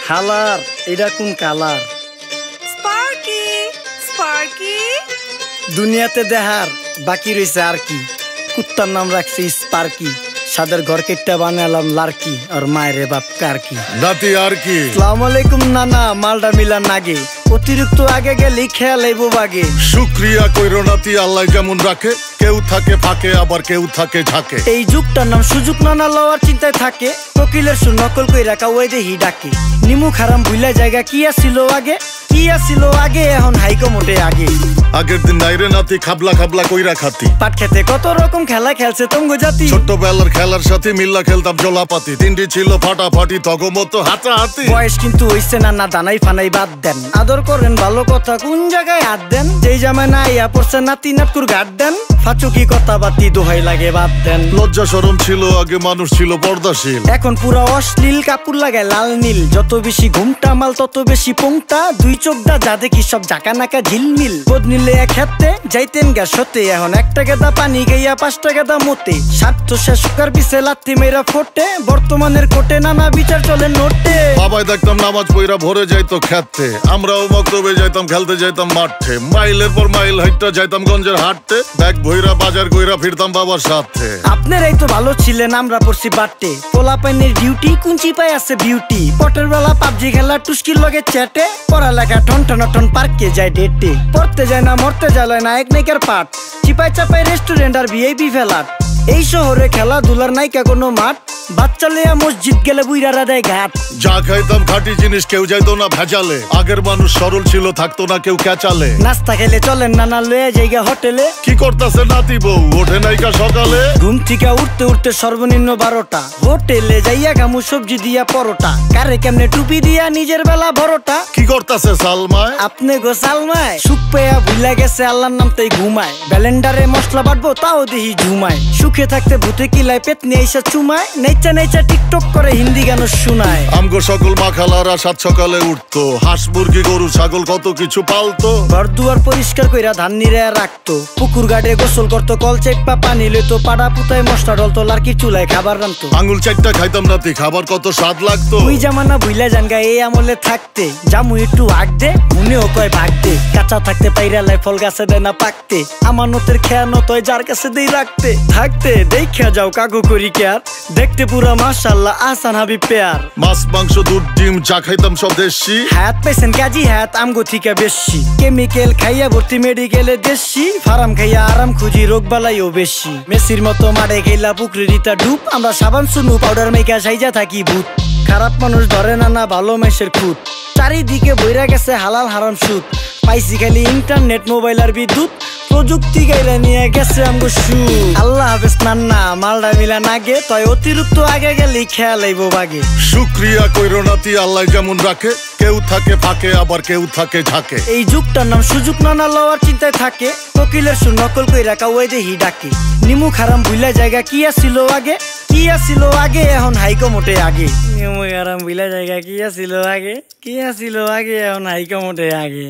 হালার এটা কোন কালার? স্পার্কি স্পার্কি দুনিয়াতে দেহার বাকি রয়েছে আর কি। কুত্তার নাম রাখছি স্পার্কি, সাদের ঘর কেটটা বানালাম লার্কি, আর মায়ের বাপ কারকি নাতি আর কি। আসসালামু আলাইকুম নানা, মালডা মিলা নাগে, অতিরিক্ত আগে গেলে খেয়াল আইবো বাগে। শুক্রিয়া কইরো নাতি, আল্লাহ যেমন রাখে, কেউ থাকে ফাঁকে আবার কেউ থাকে ঝাঁকে। এই যুগটার নাম সুযোগ নানা লওয়ার চিন্তায় থাকে, কোকিলের সুর নকল কই রাখা ওই দেহি ডাকে। নিমু খারাম ভুলা জায়গা কি আসিল আগে, কি আসিল আগে, এখন হাইকো মোটে আগে। আগের দিন নাইরে নাতি খাবলা খাবলা কইরা খাতি, পাট খেতে কত রকম খেলা খেলছে তঙ্গ জাতি। ছোট্টবেলার খেলার সাথে মিল্লা খেলতাম জলাপাতি, তিনটি ছিল ফাটাফাটি তগমতো হাতাহাতি। বয়স কিন্তু হইছে না দানাই ফানাই বাদ দেন, আদর করেন ভালো কথা কোন জায়গায় হাত দেন। যেই জামায় না ইয়া পড়ছে নাতি নাটকুর গাট দেন, ফাচুকি কথা বাতি দোহাই লাগে বাদ দেন। লজ্জা শরম ছিল আগে, মানুষ ছিল পর্দাশীল, এখন পুরা অশ্লীল, কাপড় লাগায় লাল নীল। যত বেশি ঘুমটা মাল তত বেশি পোংটা, দুই চোখটা যা দেখি সব জাকা নাকা ঝিলমিল। বদনিলে এক হাতে যাইতেন গা সতে, এখন একটা গেদা পানি গাইয়া পাঁচটা গেদা মতে। স্বার্থ শেষ কার পিছে লাথি মেয়েরা ফোটে, বর্তমানের কোটে নানা বিচার চলে নোটে। বাবাই দেখতাম নামাজ পইরা ভরে যাইতো খেতে, আমরাও মক্তবে যাইতাম, খেলতে যাইতাম মাঠে। মাইলের পর মাইল হাইটটা যাইতাম গঞ্জের হাটতে, ব্যাগ ভইরা বাজার কইরা ফিরতাম বাবার সাথে। আপনারাই তো ভালো ছিলেন, আমরা পড়ছি বাটে। পোলা পাইনের ডিউটি কুঞ্চি পাই আছে বিউটি, পটের বেলা পাবজি খেলা টুস্কির লগে চ্যাটে। পড়ালেখা টন টন টন পার্কে যায় ডেটে, পড়তে যায় না মরতে যায় না এক নাইকার পাট। চিপাই চাপাই রেস্টুরেন্ট আর ভিআইপি ফেলাট, এই শহরে খেলাধুলার নাইকা কোনো মাঠ। বাচ্চা লেয়া মসজিদ গেলে বুইরারা দেয় ঘাট। যা খাইতাম খাঁটি জিনিস, কেউ যাইতো না ভেজালে। আগের মানুষ সরল ছিল, থাকতো না কেউ ক্যাচালে। নাস্তা খেলে চলেন নানা লয়ে জায়গা হোটেলে। কি করতেছে নাতি বউ, ওঠে নাইকা সকালে। ঘুম থেকে উঠতে উঠতে সর্বনিম্ন 12টা, হোটেলে যাইয়া গামু সবজি দিয়া পরোটা। কারে কেমনে টুপি দিয়া নিজের বেলা বড়টা। কি করতেছে সালমায়, আপনি গো সালমায়, সুখ পেয়া ভুলা গেছে আল্লাহর নাম তাই ঘুমায়। ব্যালেন্ডারে মশলা বাটবো তাও দেহি ঝুমায়, সুখে থাকতে ভূতে কিলায় পেট নিয়ে এসে চুমায়। নেচা নেচা টিকটক করে হিন্দি গান শোনায়। আমগো সকল মাখালারা সাত সকালে উঠতো, হাঁস মুরগি গরু ছাগল কত কিছু পালতো। ঘর দুয়ার পরিষ্কার কইরা ধান নিরে রাখতো, পুকুর ঘাটে গোসল করতো, কল চেপা পানি লইতো। পাড়া পুতায় মশলা ডলতো, লার্কি চুলায় খাবার রান্তো। আঙুল চারটা খাইতাম নাতি, খাবার কত স্বাদ লাগতো। ওই জামানা ভুইলা জানগা এই আমলে থাকতে, জামু একটু আগ দে মনেও কয় ভাগ দে। কাঁচা থাকতে পাইরালাই ফল গাছে দেয় না পাকতে, আমানতের খেয়ানত হয় যার কাছে দেই রাখতে। থাকতে দেখা যাও কাগু করি কেয়ার, দেখতে পুরা মাশাআল্লাহ আসান হাবি পেয়ার। মাছ মাংস দুধ ডিম যা খাইতাম সব দেশি, হাত পেছেন কাজী হাত আমগো থিকা বেশি। কেমিক্যাল খাইয়া ভর্তি মেডিকেলে দেশি, ফার্ম খাইয়া আরাম খুঁজি রোগ বালাইও বেশি। মেসির মতো মারে গেলা পুকুরে রিতা ডুব, আমরা সাবান সুনু পাউডার মেকা সাইজা থাকি ভূত। খারাপ মানুষ ধরে না ভালো মেসের খুঁত, চারিদিকে বইরা গেছে হালাল হারাম সুদ। পাইছি খালি ইন্টারনেট মোবাইল আর বিদ্যুৎ, প্রযুক্তি গাইলা নিয়ে গেছে আমগো সু। আল্লাহ হাফেজ নান্না, মালডা মিলা নাগে, তয় অতিরিক্ত আগে গেলে খেয়াল আইবো বাগে। শুক্রিয়া কইরো নাতি, আল্লাহ যেমন রাখে, কেউ থাকে ফাঁকে আবার কেউ থাকে ঝাঁকে। এই যুগটার নাম সুযোগ নানা লওয়ার চিন্তায় থাকে, কোকিলের সুর নকল কই রাখা ওই দেহি ডাকে। নিমু খারাম ভুলা জায়গা কি আসিল আগে, কি আসিল আগে, এখন হাইকো মোটে আগে। নিমু খারাম ভুলা জায়গা কি আসিল আগে, কি আসিল আগে, এখন হাইকো মোটে আগে।